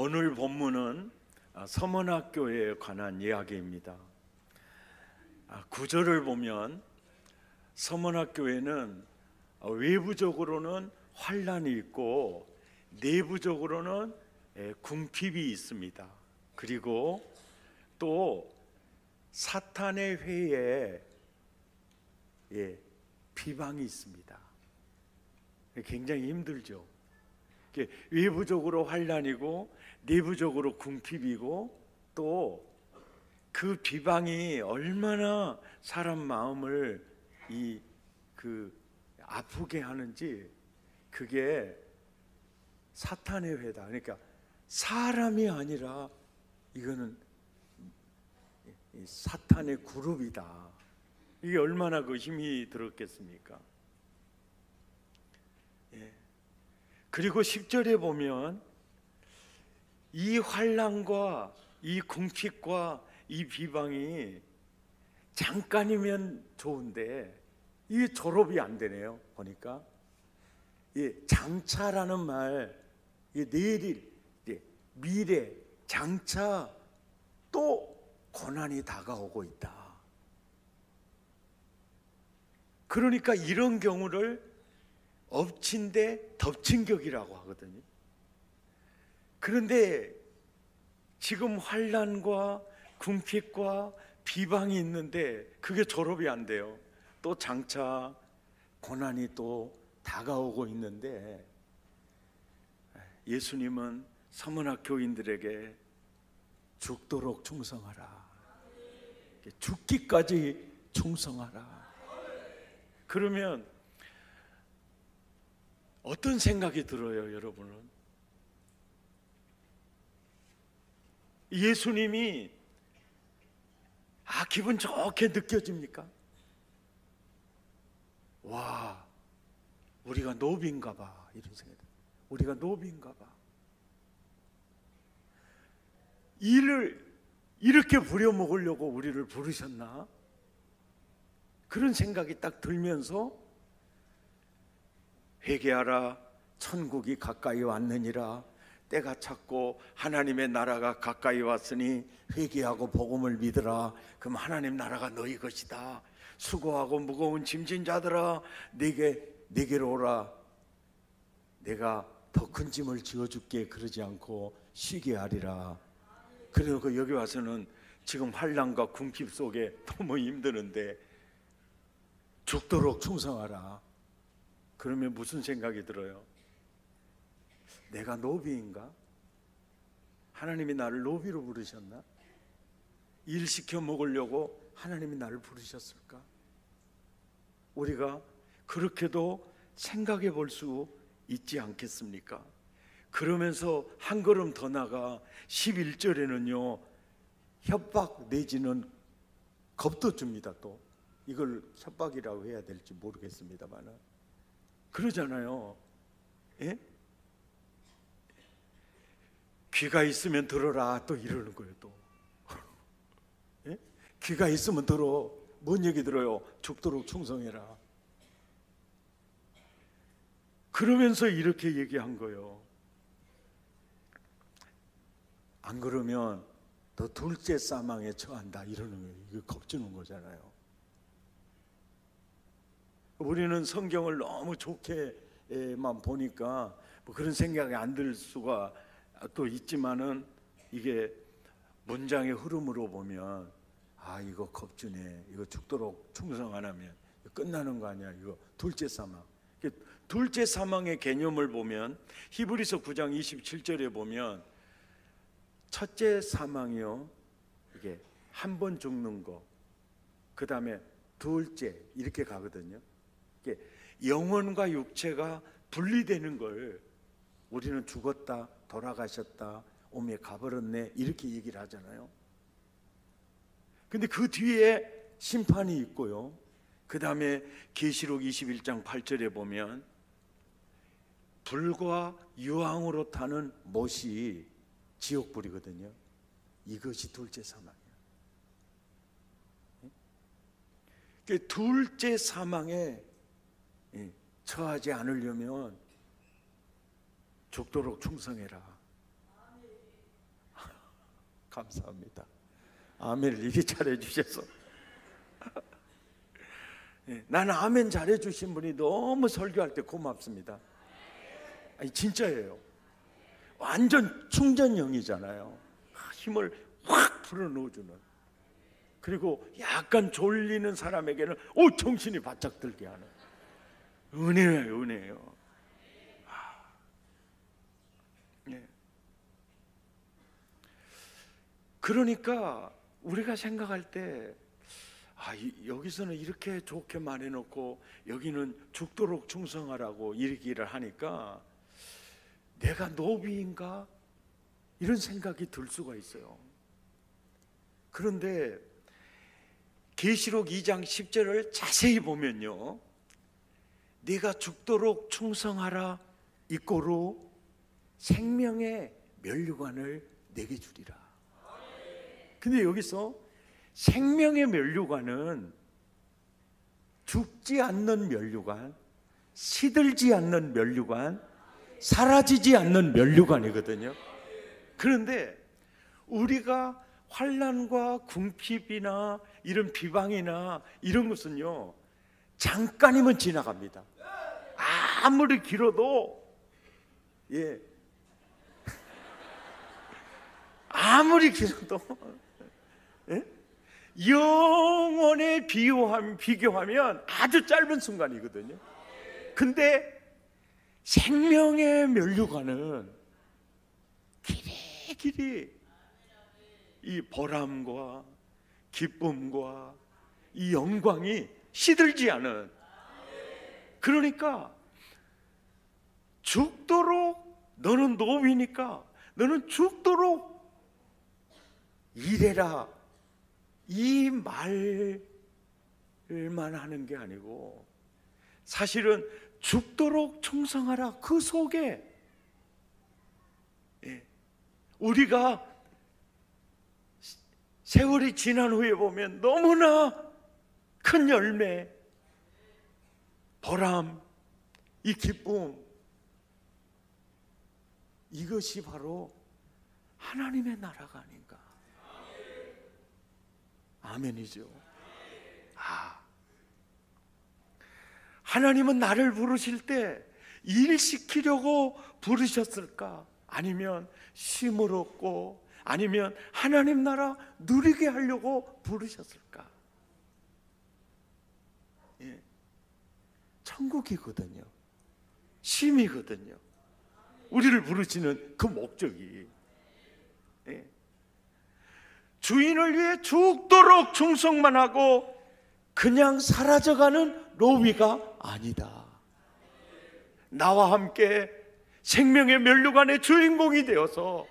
오늘 본문은 서문학교에 관한 이야기입니다. 구절을 보면 서문학교에는 외부적으로는 환란이 있고 내부적으로는 궁핍이 있습니다. 그리고 또 사탄의 회에 비방이 있습니다. 굉장히 힘들죠. 외부적으로 환란이고 내부적으로 궁핍이고 또 그 비방이 얼마나 사람 마음을 아프게 하는지, 그게 사탄의 회다. 그러니까 사람이 아니라 이거는 사탄의 그룹이다. 이게 얼마나 그 힘이 들었겠습니까? 그리고 10절에 보면 이 환난과 이 궁핍과 이 비방이 잠깐이면 좋은데 이게 졸업이 안 되네요. 보니까 장차라는 말, 내일, 미래, 장차 또 고난이 다가오고 있다. 그러니까 이런 경우를 엎친 데 덮친 격이라고 하거든요. 그런데 지금 환난과 궁핍과 비방이 있는데 그게 졸업이 안 돼요. 또 장차 고난이 또 다가오고 있는데 예수님은 서문학 교인들에게 죽도록 충성하라, 죽기까지 충성하라. 그러면 어떤 생각이 들어요, 여러분은? 예수님이 기분 좋게 느껴집니까? 와, 우리가 노비인가 봐, 이런 생각. 우리가 노비인가 봐. 이를 이렇게 부려먹으려고 우리를 부르셨나? 그런 생각이 딱 들면서 회개하라, 천국이 가까이 왔느니라, 때가 찼고 하나님의 나라가 가까이 왔으니 회개하고 복음을 믿으라. 그럼 하나님 나라가 너희 것이다. 수고하고 무거운 짐진 자들아, 내게로 오라. 내가 더 큰 짐을 지어줄게. 그러지 않고 쉬게 하리라. 그리고 여기 와서는 지금 환난과 궁핍 속에 너무 힘드는데 죽도록 충성하라. 그러면 무슨 생각이 들어요? 내가 노비인가? 하나님이 나를 노비로 부르셨나? 일 시켜 먹으려고 하나님이 나를 부르셨을까? 우리가 그렇게도 생각해 볼 수 있지 않겠습니까? 그러면서 한 걸음 더 나가 11절에는요 협박 내지는 겁도 줍니다. 또 이걸 협박이라고 해야 될지 모르겠습니다만 그러잖아요. 예? 귀가 있으면 들어라, 또 이러는 거예요. 또 예? 귀가 있으면 들어. 뭔 얘기 들어요? 죽도록 충성해라. 그러면서 이렇게 얘기한 거예요. 안 그러면 너 둘째 사망에 처한다, 이러는 거예요. 이거 겁주는 거잖아요. 우리는 성경을 너무 좋게만 보니까 뭐 그런 생각이 안 들 수가 또 있지만은, 이게 문장의 흐름으로 보면 이거 겁주네, 이거 죽도록 충성 안 하면 끝나는 거 아니야, 이거 둘째 사망. 둘째 사망의 개념을 보면 히브리서 9장 27절에 보면 첫째 사망이요, 이게 한 번 죽는 거, 그 다음에 둘째, 이렇게 가거든요. 이게 영혼과 육체가 분리되는 걸 우리는 죽었다, 돌아가셨다, 오메 가버렸네, 이렇게 얘기를 하잖아요. 근데 그 뒤에 심판이 있고요. 그 다음에 계시록 21장 8절에 보면 불과 유황으로 타는 못이 지옥불이거든요. 이것이 둘째 사망이에요. 둘째 사망에 처하지 않으려면 죽도록 충성해라. 감사합니다. 아멘을 이렇게 잘해 주셔서. 나는 아멘 잘해 주신 분이 너무 설교할 때 고맙습니다. 아니 진짜예요. 완전 충전형이잖아요. 힘을 확 불어넣어주는. 그리고 약간 졸리는 사람에게는 정신이 바짝 들게 하는 은혜예요, 은혜예요. 그러니까 우리가 생각할 때 여기서는 이렇게 좋게 말해놓고 여기는 죽도록 충성하라고 얘기를 하니까 내가 노비인가? 이런 생각이 들 수가 있어요. 그런데 계시록 2장 10절을 자세히 보면요, 네가 죽도록 충성하라 이꼬로 생명의 면류관을 내게 주리라. 근데 여기서 생명의 면류관은 죽지 않는 면류관, 시들지 않는 면류관, 사라지지 않는 면류관이거든요. 그런데 우리가 환난과 궁핍이나 이런 비방이나 이런 것은요, 잠깐이면 지나갑니다. 아무리 길어도 아무리 길어도 영원에 비교하면 아주 짧은 순간이거든요. 근데 생명의 면류관은 길이 이 보람과 기쁨과 이 영광이 시들지 않은, 그러니까 죽도록, 너는 노비니까 너는 죽도록 일해라, 이 말만 하는 게 아니고 사실은 죽도록 충성하라, 그 속에 우리가 세월이 지난 후에 보면 너무나 큰 열매, 보람, 이 기쁨, 이것이 바로 하나님의 나라가 아닌가. 아멘이죠. 하나님은 나를 부르실 때 일시키려고 부르셨을까? 아니면 쉼을 얻고, 아니면 하나님 나라 누리게 하려고 부르셨을까? 천국이거든요. 쉼이거든요. 우리를 부르시는 그 목적이 주인을 위해 죽도록 충성만 하고 그냥 사라져가는 노비가 아니다. 나와 함께 생명의 면류관의 주인공이 되어서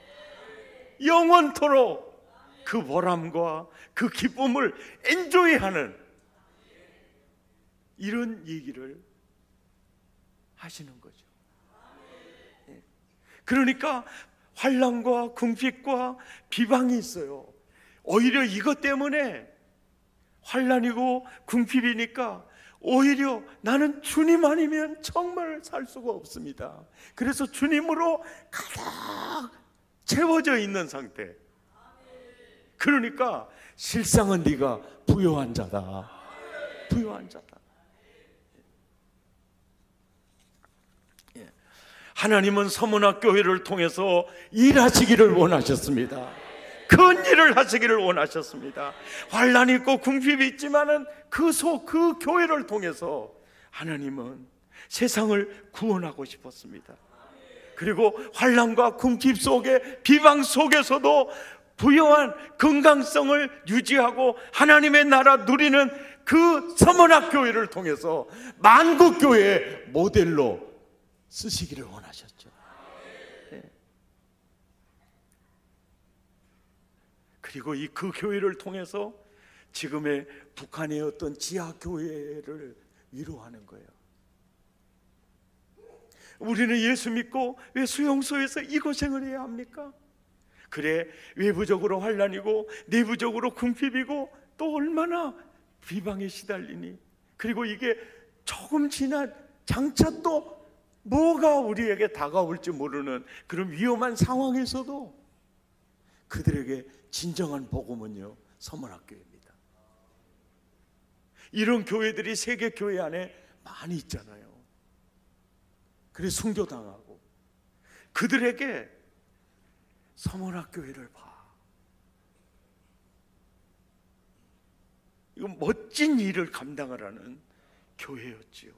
영원토록 그 보람과 그 기쁨을 엔조이하는, 이런 얘기를 하시는 거죠. 그러니까 환난과 궁핍과 비방이 있어요. 오히려 이것 때문에, 환난이고 궁핍이니까 오히려 나는 주님 아니면 정말 살 수가 없습니다. 그래서 주님으로 가득 채워져 있는 상태. 그러니까 실상은 네가 부요한 자다. 부요한 자다. 하나님은 서문학교회를 통해서 일하시기를 원하셨습니다. 큰 일을 하시기를 원하셨습니다. 환난이 있고 궁핍이 있지만은 그 교회를 통해서 하나님은 세상을 구원하고 싶었습니다. 그리고 환난과 궁핍 속에, 비방 속에서도 부요한 건강성을 유지하고 하나님의 나라 누리는 그 서문학교회를 통해서 만국교회의 모델로 쓰시기를 원하셨죠. 그리고 그 교회를 통해서 지금의 북한의 어떤 지하교회를 위로하는 거예요. 우리는 예수 믿고 왜 수용소에서 이 고생을 해야 합니까? 그래, 외부적으로 환난이고 내부적으로 궁핍이고 또 얼마나 비방에 시달리니, 그리고 이게 조금 지나 장차 또 뭐가 우리에게 다가올지 모르는 그런 위험한 상황에서도 그들에게 진정한 복음은요, 서문학교입니다. 이런 교회들이 세계 교회 안에 많이 있잖아요. 그래 순교당하고 그들에게 서문학교회를 봐. 이건 멋진 일을 감당을 하는 교회였지요.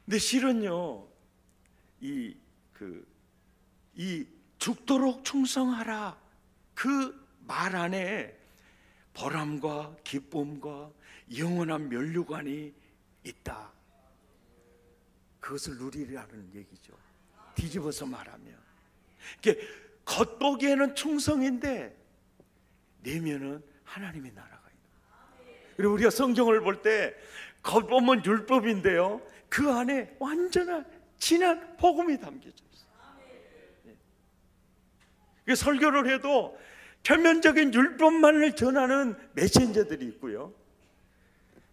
근데 실은요, 이 죽도록 충성하라 그 말 안에 보람과 기쁨과 영원한 면류관이 있다. 그것을 누리라는 얘기죠. 뒤집어서 말하면 이게 겉보기에는 충성인데 내면은 하나님의 나라가 있는 거예요. 그리고 우리가 성경을 볼 때 겉보면 율법인데요, 그 안에 완전한 진한 복음이 담겨져 있어요. 예. 설교를 해도 표면적인 율법만을 전하는 메신저들이 있고요,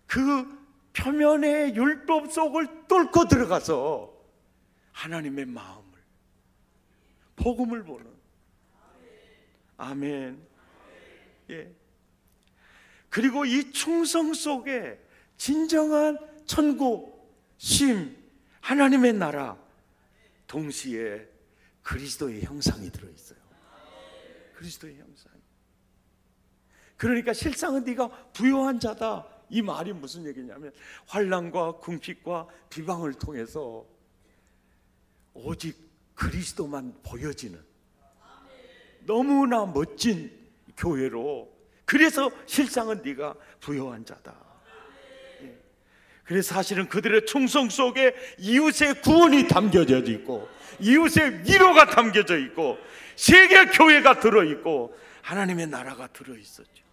그 표면의 율법 속을 뚫고 들어가서 하나님의 마음을, 복음을 보는. 아멘. 예. 그리고 이 충성 속에 진정한 천국, 쉼, 하나님의 나라, 동시에 그리스도의 형상이 들어있어요. 그리스도의 형상. 그러니까 실상은 네가 부요한 자다. 이 말이 무슨 얘기냐면 환난과 궁핍과 비방을 통해서 오직 그리스도만 보여지는 너무나 멋진 교회로, 그래서 실상은 네가 부요한 자다. 예. 그래서 사실은 그들의 충성 속에 이웃의 구원이 담겨져 있고 이웃의 위로가 담겨져 있고 세계 교회가 들어있고 하나님의 나라가 들어있었죠.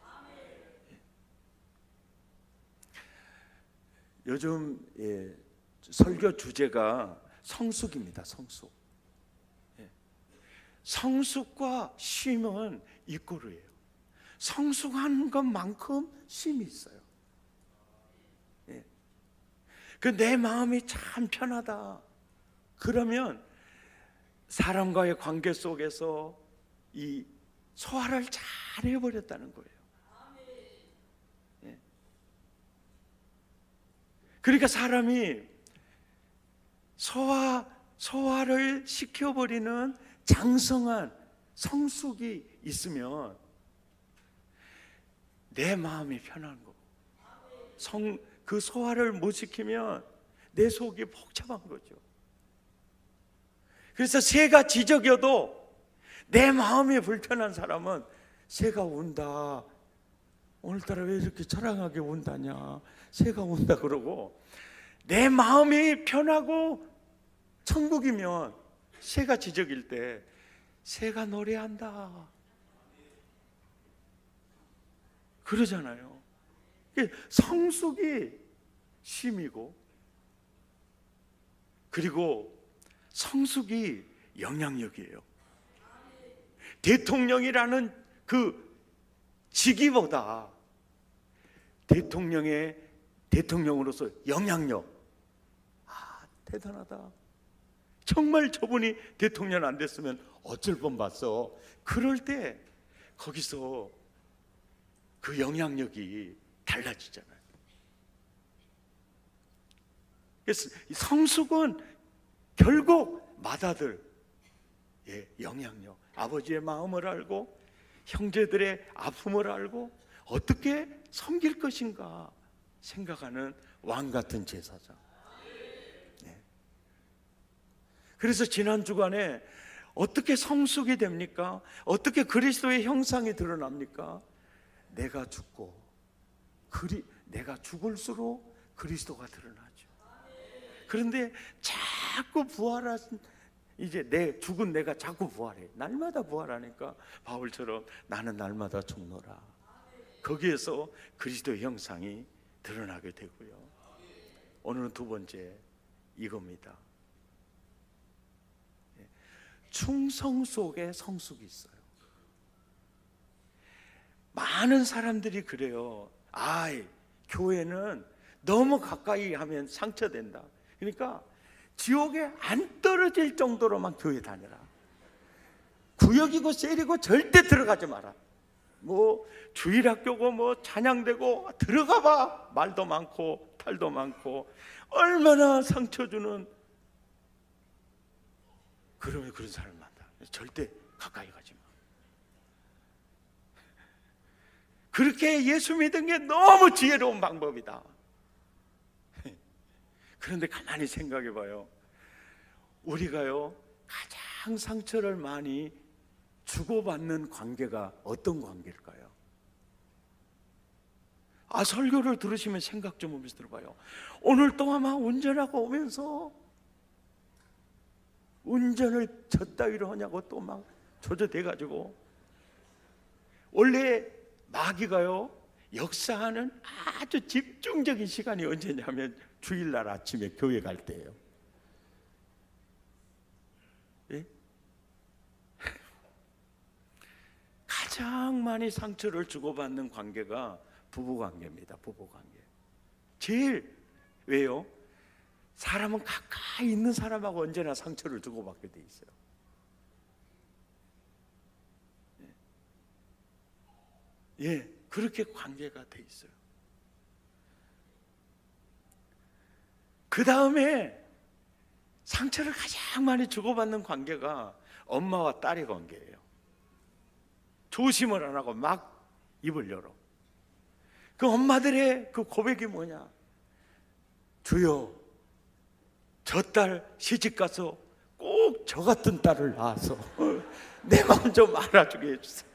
요즘 설교 주제가 성숙입니다. 성숙. 성숙과 쉼은 이꼬르예요. 성숙한 것만큼 쉼이 있어요. 그 내 마음이 참 편하다. 그러면 사람과의 관계 속에서 이 소화를 잘 해버렸다는 거예요. 그러니까 사람이 소화를 시켜버리는 장성한 성숙이 있으면 내 마음이 편한 거고, 그 소화를 못 시키면 내 속이 복잡한 거죠. 그래서 새가 지저귀어도 내 마음이 불편한 사람은 새가 운다, 오늘따라 왜 이렇게 처량하게 운다냐, 새가 운다 그러고, 내 마음이 편하고 천국이면 새가 지저귀일 때 새가 노래한다 그러잖아요. 성숙이 쉼이고, 그리고 성숙이 영향력이에요. 대통령이라는 그 직위보다 대통령으로서 영향력, 대단하다. 정말 저분이 대통령 안 됐으면 어쩔 뻔 봤어. 그럴 때 거기서 그 영향력이 달라지잖아요. 그래서 성숙은 결국 맏아들 영향력, 아버지의 마음을 알고 형제들의 아픔을 알고 어떻게 섬길 것인가 생각하는 왕 같은 제사장. 그래서 지난 주간에 어떻게 성숙이 됩니까? 어떻게 그리스도의 형상이 드러납니까? 내가 죽을수록 그리스도가 드러나죠. 그런데 자꾸 부활하신, 이제 죽은 내가 자꾸 부활해. 날마다 부활하니까 바울처럼 나는 날마다 죽노라. 거기에서 그리스도의 형상이 드러나게 되고요. 오늘은 두 번째 이겁니다. 충성 속에 성숙이 있어요. 많은 사람들이 그래요. 교회는 너무 가까이 하면 상처된다. 그러니까 지옥에 안 떨어질 정도로만 교회 다녀라. 구역이고 셀이고 절대 들어가지 마라. 뭐 주일학교고 뭐 찬양되고 들어가봐. 말도 많고 탈도 많고 얼마나 상처 주는, 그러면 그런 사람 만나. 절대 가까이 가지 마. 그렇게 예수 믿은 게 너무 지혜로운 방법이다. 그런데 가만히 생각해 봐요. 우리가요 가장 상처를 많이 주고받는 관계가 어떤 관계일까요? 설교를 들으시면 생각 좀 하면서 들어봐요. 오늘 또 아마 운전하고 오면서 운전을 저따위로 하냐고 또 막 조져대가지고, 원래 마귀가요 역사하는 아주 집중적인 시간이 언제냐면 주일날 아침에 교회 갈 때예요. 예? 가장 많이 상처를 주고받는 관계가 부부관계입니다. 부부관계. 제일, 왜요? 사람은 가까이 있는 사람하고 언제나 상처를 주고받게 돼 있어요. 예, 그렇게 관계가 돼 있어요. 그 다음에 상처를 가장 많이 주고받는 관계가 엄마와 딸의 관계예요. 조심을 안 하고 막 입을 열어. 그 엄마들의 그 고백이 뭐냐? 주여, 저 딸 시집 가서 꼭 저 같은 딸을 낳아서 내 마음 좀 알아주게 해주세요.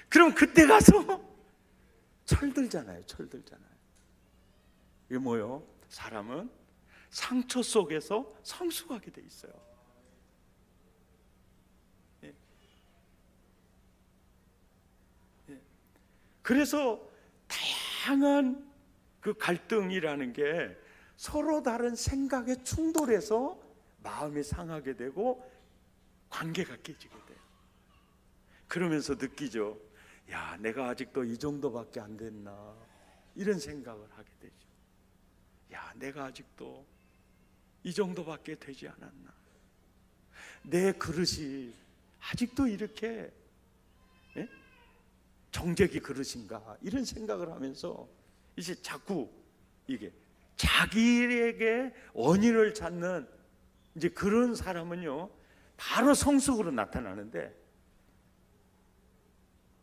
그럼 그때 가서 철들잖아요. 철들잖아요. 이게 뭐예요? 사람은 상처 속에서 성숙하게 돼 있어요. 예. 예. 그래서 다양한 그 갈등이라는 게 서로 다른 생각에 충돌해서 마음이 상하게 되고 관계가 깨지게 돼요. 그러면서 느끼죠. 야, 내가 아직도 이 정도밖에 안 됐나, 이런 생각을 하게 되죠. 야, 내가 아직도 이 정도밖에 되지 않았나, 내 그릇이 아직도 이렇게 정제기 그릇인가, 이런 생각을 하면서 이제 자꾸 이게 자기에게 원인을 찾는 이제 그런 사람은요 바로 성숙으로 나타나는데,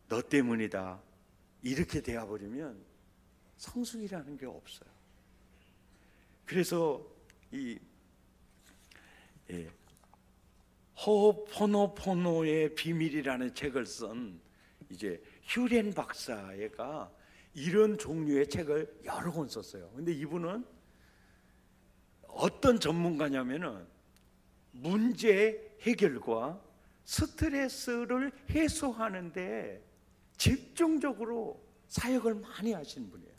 너 때문이다 이렇게 되어버리면 성숙이라는 게 없어요. 그래서 이 호포노포노의 비밀이라는 책을 쓴 이제 휴렌 박사가 이런 종류의 책을 여러 권 썼어요. 근데 이분은 어떤 전문가냐면은 문제 해결과 스트레스를 해소하는데 집중적으로 사역을 많이 하시는 분이에요.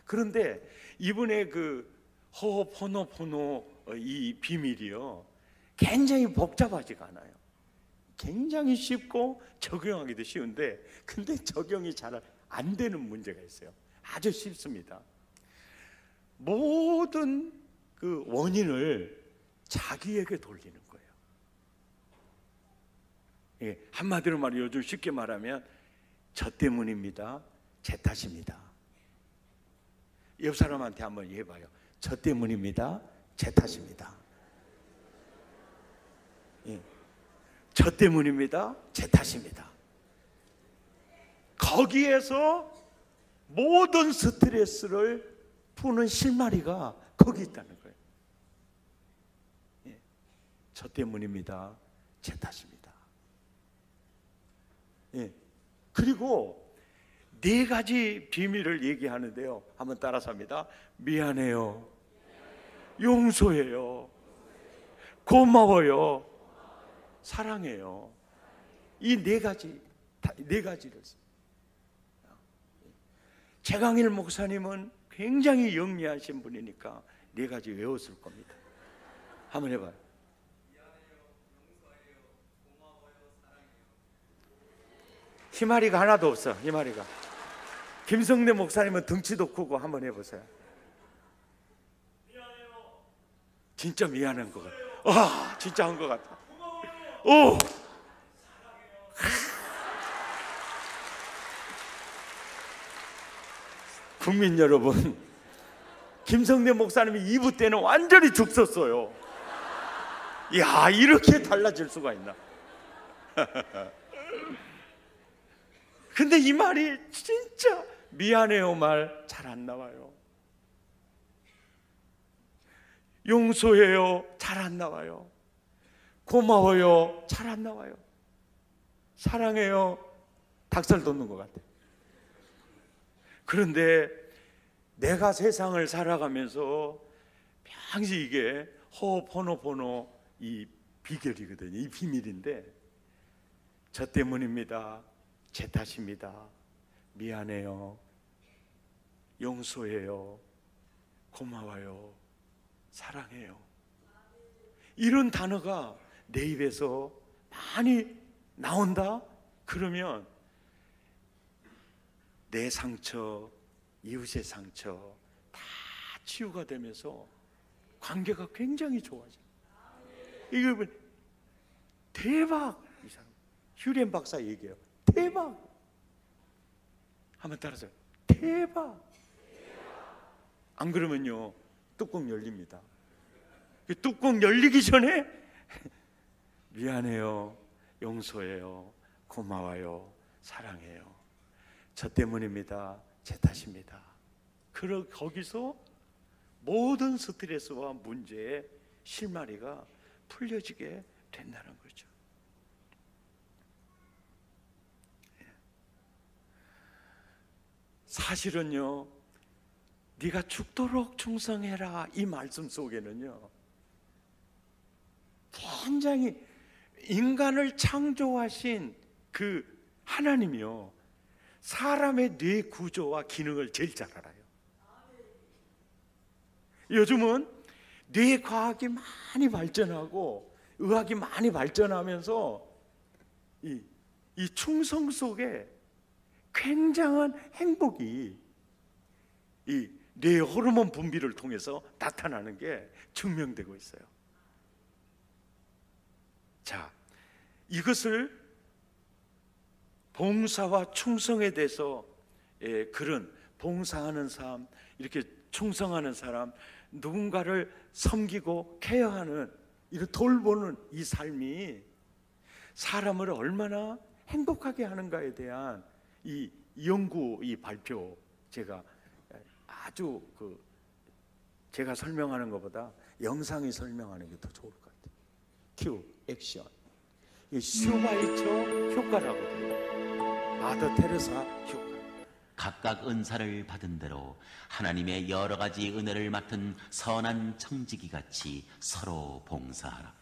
그런데 이분의 그 호포노포노 이 비밀이요 굉장히 복잡하지가 않아요. 굉장히 쉽고 적용하기도 쉬운데, 근데 적용이 잘 안 되는 문제가 있어요. 아주 쉽습니다. 모든 그 원인을 자기에게 돌리는 거예요. 예, 한마디로 말해 요즘 쉽게 말하면 저 때문입니다, 제 탓입니다. 옆 사람한테 한번 해봐요. 저 때문입니다, 제 탓입니다. 예, 저 때문입니다, 제 탓입니다. 거기에서 모든 스트레스를 푸는 실마리가 거기 있다는 거예요. 예, 저 때문입니다, 제 탓입니다. 예, 그리고 4가지 비밀을 얘기하는데요, 한번 따라서 합니다. 미안해요, 용서해요, 고마워요, 사랑해요. 이 4가지, 4가지를 써요. 최강일 목사님은 굉장히 영리하신 분이니까 4가지 외웠을 겁니다. 한번 해봐요. 희마리가 하나도 없어. 희마리가. 김성래 목사님은 덩치도 크고 한번 해보세요. 진짜 미안한 것 같아. 진짜 한 것 같아. 오! 국민 여러분, 김성대 목사님이 2부 때는 완전히 죽 썼어요. 이야, 이렇게 달라질 수가 있나? 근데 이 말이 진짜 미안해요 말 잘 안 나와요. 용서해요 잘 안 나와요. 고마워요 잘 안 나와요. 사랑해요 닭살 돋는 것 같아요. 그런데 내가 세상을 살아가면서 평시 이게 호호포노포노 이 비결이거든요. 이 비밀인데, 저 때문입니다, 제 탓입니다, 미안해요, 용서해요, 고마워요, 사랑해요, 이런 단어가 내 입에서 많이 나온다? 그러면 내 상처, 이웃의 상처 다 치유가 되면서 관계가 굉장히 좋아져요. 이거 대박! 이 사람 휴렌 박사 얘기해요. 대박! 한번 따라서요. 대박! 안 그러면요 뚜껑 열립니다. 그 뚜껑 열리기 전에 미안해요, 용서해요, 고마워요, 사랑해요, 저 때문입니다, 제 탓입니다. 거기서 모든 스트레스와 문제의 실마리가 풀려지게 된다는 거죠. 사실은요, 네가 죽도록 충성해라 이 말씀 속에는요 굉장히 인간을 창조하신 그 하나님이요 사람의 뇌 구조와 기능을 제일 잘 알아요. 요즘은 뇌 과학이 많이 발전하고 의학이 많이 발전하면서 이 충성 속에 굉장한 행복이 이 뇌 호르몬 분비를 통해서 나타나는 게 증명되고 있어요. 자, 이것을 봉사와 충성에 대해서 그런 봉사하는 삶, 이렇게 충성하는 사람, 누군가를 섬기고 케어하는, 이런 돌보는 이 삶이 사람을 얼마나 행복하게 하는가에 대한 이 연구, 이 발표, 제가 아주 제가 설명하는 것보다 영상이 설명하는 게 더 좋을 것 같아요. 큐, 액션. 이 슈바이처 효과라거든요. 마더 테레사 효과. 각각 은사를 받은 대로 하나님의 여러 가지 은혜를 맡은 선한 청지기 같이 서로 봉사하라.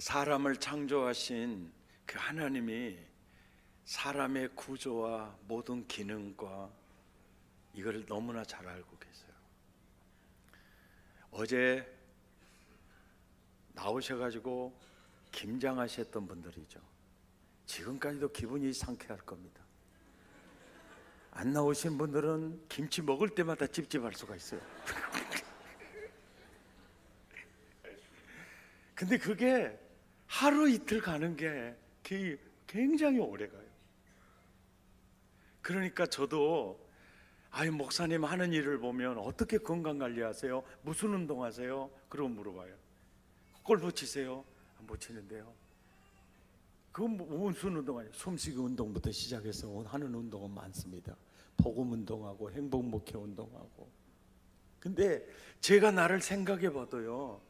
사람을 창조하신 그 하나님이 사람의 구조와 모든 기능과 이걸 너무나 잘 알고 계세요. 어제 나오셔가지고 김장하셨던 분들이죠. 지금까지도 기분이 상쾌할 겁니다. 안 나오신 분들은 김치 먹을 때마다 찝찝할 수가 있어요. 근데 그게 하루 이틀 가는 게 굉장히 오래 가요. 그러니까 저도 목사님 하는 일을 보면 어떻게 건강 관리하세요? 무슨 운동하세요? 그러고 물어봐요. 골프 치세요? 못 치는데요. 그건 무슨 운동하냐? 숨쉬기 운동부터 시작해서 하는 운동은 많습니다. 복음 운동하고 행복 목회 운동하고. 근데 제가 나를 생각해 봐도요,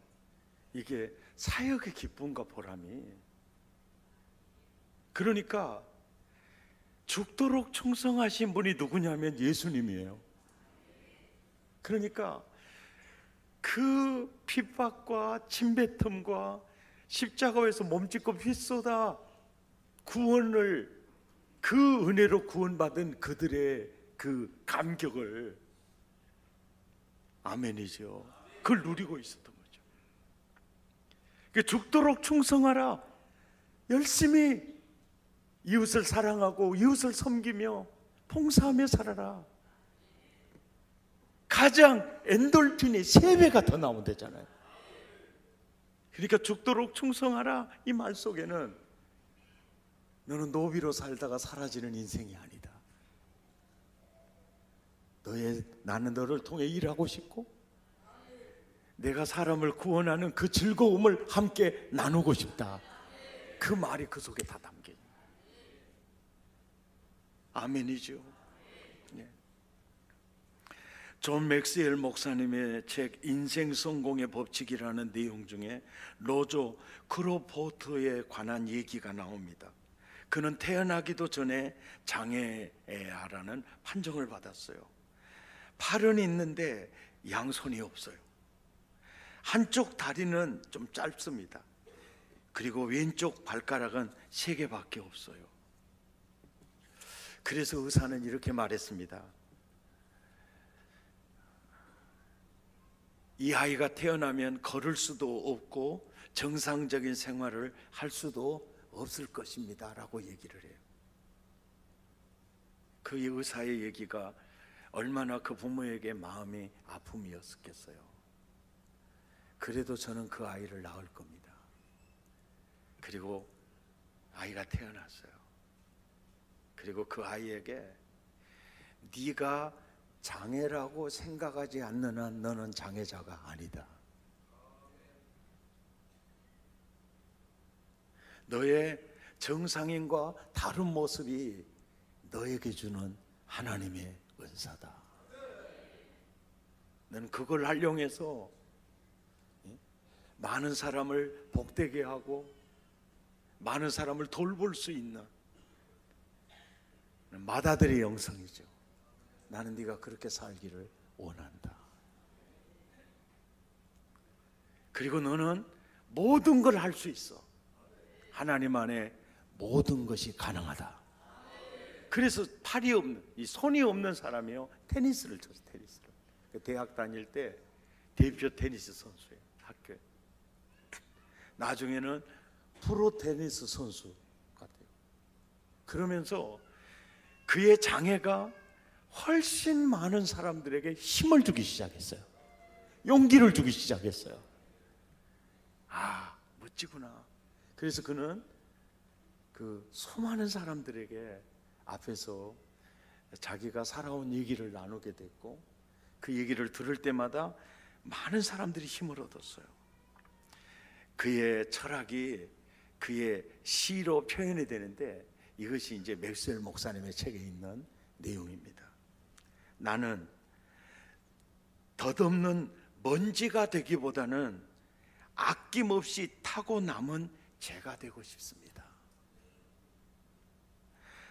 이게 사역의 기쁨과 보람이, 그러니까 죽도록 충성하신 분이 누구냐면 예수님이에요. 그러니까 그 핍박과 침뱉음과 십자가에서 몸짓고 휘쏟아 구원을, 그 은혜로 구원받은 그들의 그 감격을, 아멘이죠, 그걸 누리고 있었던 거죠. 죽도록 충성하라, 열심히 이웃을 사랑하고 이웃을 섬기며 봉사하며 살아라. 가장 엔돌핀이 3배가 더 나오면 되잖아요. 그러니까 죽도록 충성하라, 이 말 속에는 너는 노비로 살다가 사라지는 인생이 아니다. 나는 너를 통해 일하고 싶고 내가 사람을 구원하는 그 즐거움을 함께 나누고 싶다. 그 말이 그 속에 다 담겨 있는 거예요. 아멘이죠. 네. 존 맥스웰 목사님의 책 인생 성공의 법칙이라는 내용 중에 로저 크로포트에 관한 얘기가 나옵니다. 그는 태어나기도 전에 장애라는 판정을 받았어요. 팔은 있는데 양손이 없어요. 한쪽 다리는 좀 짧습니다. 그리고 왼쪽 발가락은 3개밖에 없어요. 그래서 의사는 이렇게 말했습니다. 이 아이가 태어나면 걸을 수도 없고 정상적인 생활을 할 수도 없을 것입니다 라고 얘기를 해요. 그 의사의 얘기가 얼마나 그 부모에게 마음이 아픔이었겠어요. 그래도 저는 그 아이를 낳을 겁니다. 그리고 아이가 태어났어요. 그리고 그 아이에게 네가 장애라고 생각하지 않는 한 너는 장애자가 아니다. 너의 정상인과 다른 모습이 너에게 주는 하나님의 은사다. 너는 그걸 활용해서 많은 사람을 복되게 하고 많은 사람을 돌볼 수 있는 맏아들의 영성이죠. 나는 네가 그렇게 살기를 원한다. 그리고 너는 모든 걸 할 수 있어. 하나님 안에 모든 것이 가능하다. 그래서 팔이 없는, 이 손이 없는 사람이요, 테니스를 쳤어요. 테니스를. 대학 다닐 때 대표 테니스 선수예요, 학교에. 나중에는 프로 테니스 선수 같아요. 그러면서 그의 장애가 훨씬 많은 사람들에게 힘을 주기 시작했어요. 용기를 주기 시작했어요. 아, 멋지구나. 그래서 그는 그 수많은 사람들에게 앞에서 자기가 살아온 얘기를 나누게 됐고, 그 얘기를 들을 때마다 많은 사람들이 힘을 얻었어요. 그의 철학이 그의 시로 표현이 되는데, 이것이 이제 맥스웰 목사님의 책에 있는 내용입니다. 나는 덧없는 먼지가 되기보다는 아낌없이 타고 남은 재가 되고 싶습니다.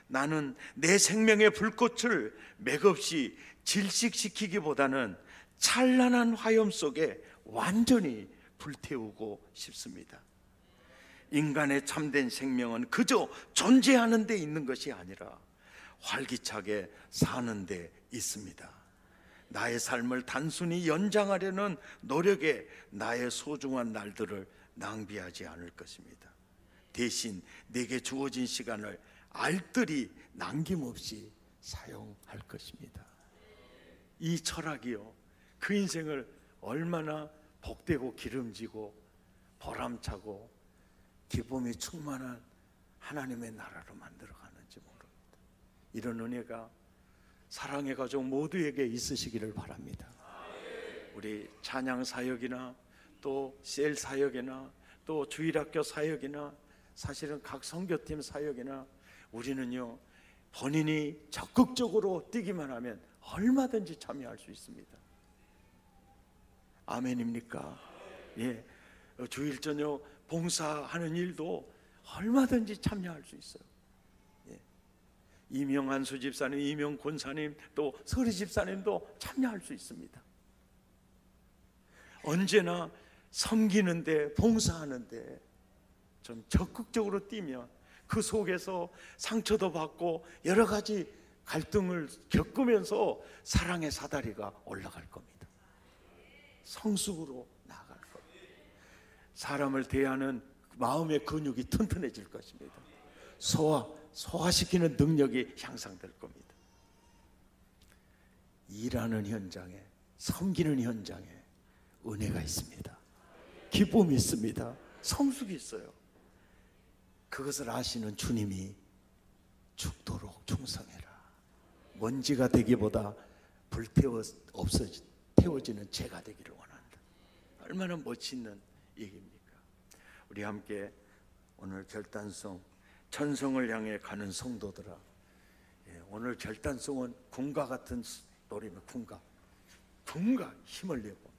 나는 내 생명의 불꽃을 맥없이 질식시키기보다는 찬란한 화염 속에 완전히 불태우고 싶습니다. 인간의 참된 생명은 그저 존재하는 데 있는 것이 아니라 활기차게 사는 데 있습니다. 나의 삶을 단순히 연장하려는 노력에 나의 소중한 날들을 낭비하지 않을 것입니다. 대신 내게 주어진 시간을 알뜰히 남김없이 사용할 것입니다. 이 철학이요, 그 인생을 얼마나 복되고 기름지고 보람차고 기쁨이 충만한 하나님의 나라로 만들어가는지 모릅니다. 이런 은혜가 사랑의 가족 모두에게 있으시기를 바랍니다. 우리 찬양 사역이나 또 셀 사역이나 또 주일학교 사역이나 사실은 각 선교팀 사역이나 우리는요, 본인이 적극적으로 뛰기만 하면 얼마든지 참여할 수 있습니다. 아멘입니까? 예, 주일 저녁 봉사하는 일도 얼마든지 참여할 수 있어요. 예. 이명한수 집사님, 이명 권사님, 또 서리 집사님도 참여할 수 있습니다. 언제나 섬기는데, 봉사하는데 좀 적극적으로 뛰면 그 속에서 상처도 받고 여러 가지 갈등을 겪으면서 사랑의 사다리가 올라갈 겁니다. 성숙으로 나아갈 겁니다. 사람을 대하는 마음의 근육이 튼튼해질 것입니다. 소화시키는 능력이 향상될 겁니다. 일하는 현장에, 섬기는 현장에 은혜가 있습니다. 기쁨이 있습니다. 성숙이 있어요. 그것을 아시는 주님이 죽도록 충성해라, 먼지가 되기보다 태워지는 재가 되기를 원한다. 얼마나 멋있는 얘기입니까? 우리 함께 오늘 결단송, 천성을 향해 가는 성도들아, 오늘 결단송은 군가 같은 노래입니다. 군가 힘을 내고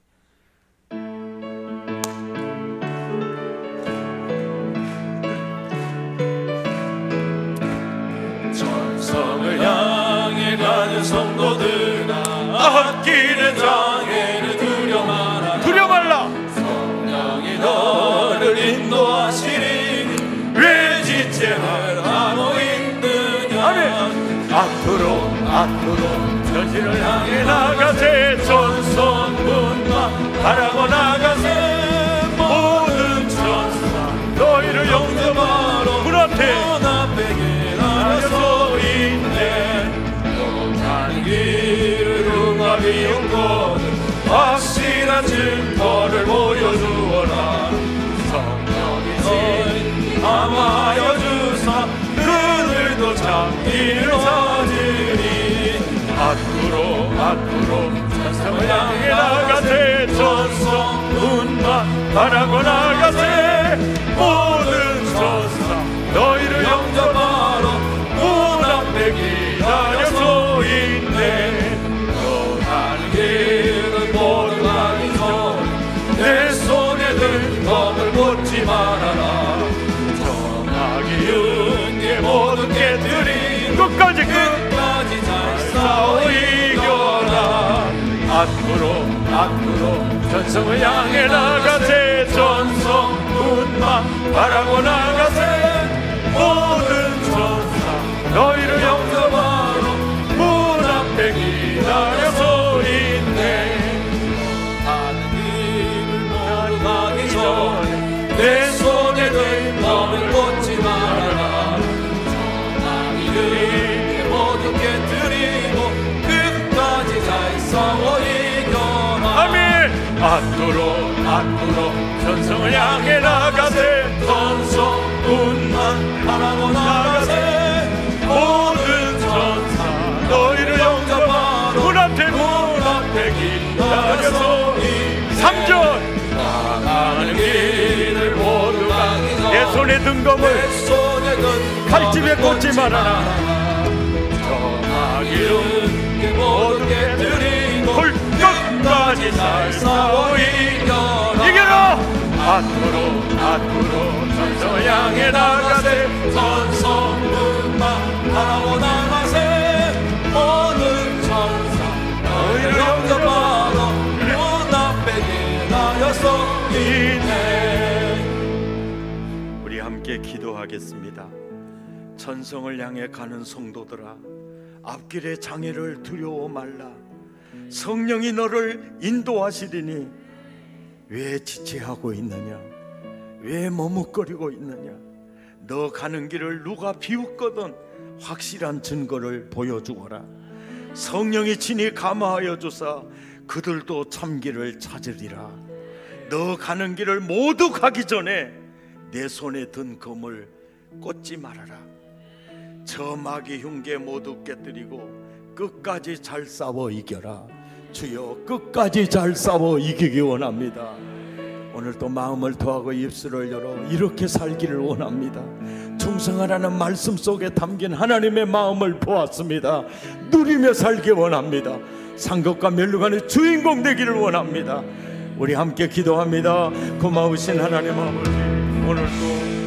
천성을 향해 가는 성도들아, 앞길의 장애를 두려 말라. 성령이 너를 인도하시니 왜 지체를 하고 있느냐. 아멘. 앞으로 전진을 향해 나가세. 천성군과 바라고 나가세. 모든 천사 너희를 영접하러 문 앞에 기다려 있네. 너 가는 길을 누가 비웃거든 확실한 증거를 보여주어라. 성령이 너희 감화하여 주사 그들도 참기를 찾으니. 앞으로 천성을 향해 나가세. 천성문만 바라고 나가세. 모든 천사 너희를 영접하러 문 앞에 기다려 있네. 너 가는 길은 모두 가기 전 내 손에 든 검을 꽂지 말아라. 정하기 윤계 모든 깨뜨리 끝까지 잘 싸워 이겨라. 앞으로 전성을 향해 나가세. 전성문만 바라고 나가세. 모든 천사 너희를 영접하러 문 앞에 기다려서 있네. 가는 길을 모두 가기 전에 내 손에 든 검을 꽂지 말아라. 정하기 윤계 모두 깨뜨리고 끝까지 잘 싸워 이겨라. 아멘. 앞으로 전성을 향해 나가세. 전성문만 바라고 나가세. 모든 천사 너희를 영접하러 문 앞에 기다려서 3절 나가는 길을 모두 가기 전 내 손에 든 검을 칼집에 꽂지 말아라. 정하기를 모두 깨뜨리고 끝까지 잘 싸워 이겨라. 앞으로 전성을 향해 나가세. 전성문만 바라고 나가세. 모든 천사 너희를 영접하러 문 앞에 기다려서 있네. 우리 함께 함께 기도하겠습니다. 천성을 향해 가는 성도들아, 앞길의 장애를 두려워 말라. 성령이 너를 인도하시리니 왜 지체하고 있느냐? 왜 머뭇거리고 있느냐? 너 가는 길을 누가 비웃거든 확실한 증거를 보여주거라. 성령이 친히 감화하여 주사 그들도 참길을 찾으리라. 너 가는 길을 모두 가기 전에 내 손에 든 검을 꽂지 말아라. 저 마귀 흉계 모두 깨뜨리고 끝까지 잘 싸워 이겨라. 주여, 끝까지 잘 싸워 이기기 원합니다. 오늘도 마음을 토하고 입술을 열어 이렇게 살기를 원합니다. 충성하라는 말씀 속에 담긴 하나님의 마음을 보았습니다. 누리며 살기 원합니다. 상급과 멸류관의 주인공 되기를 원합니다. 우리 함께 기도합니다. 고마우신 하나님 아버지, 오늘도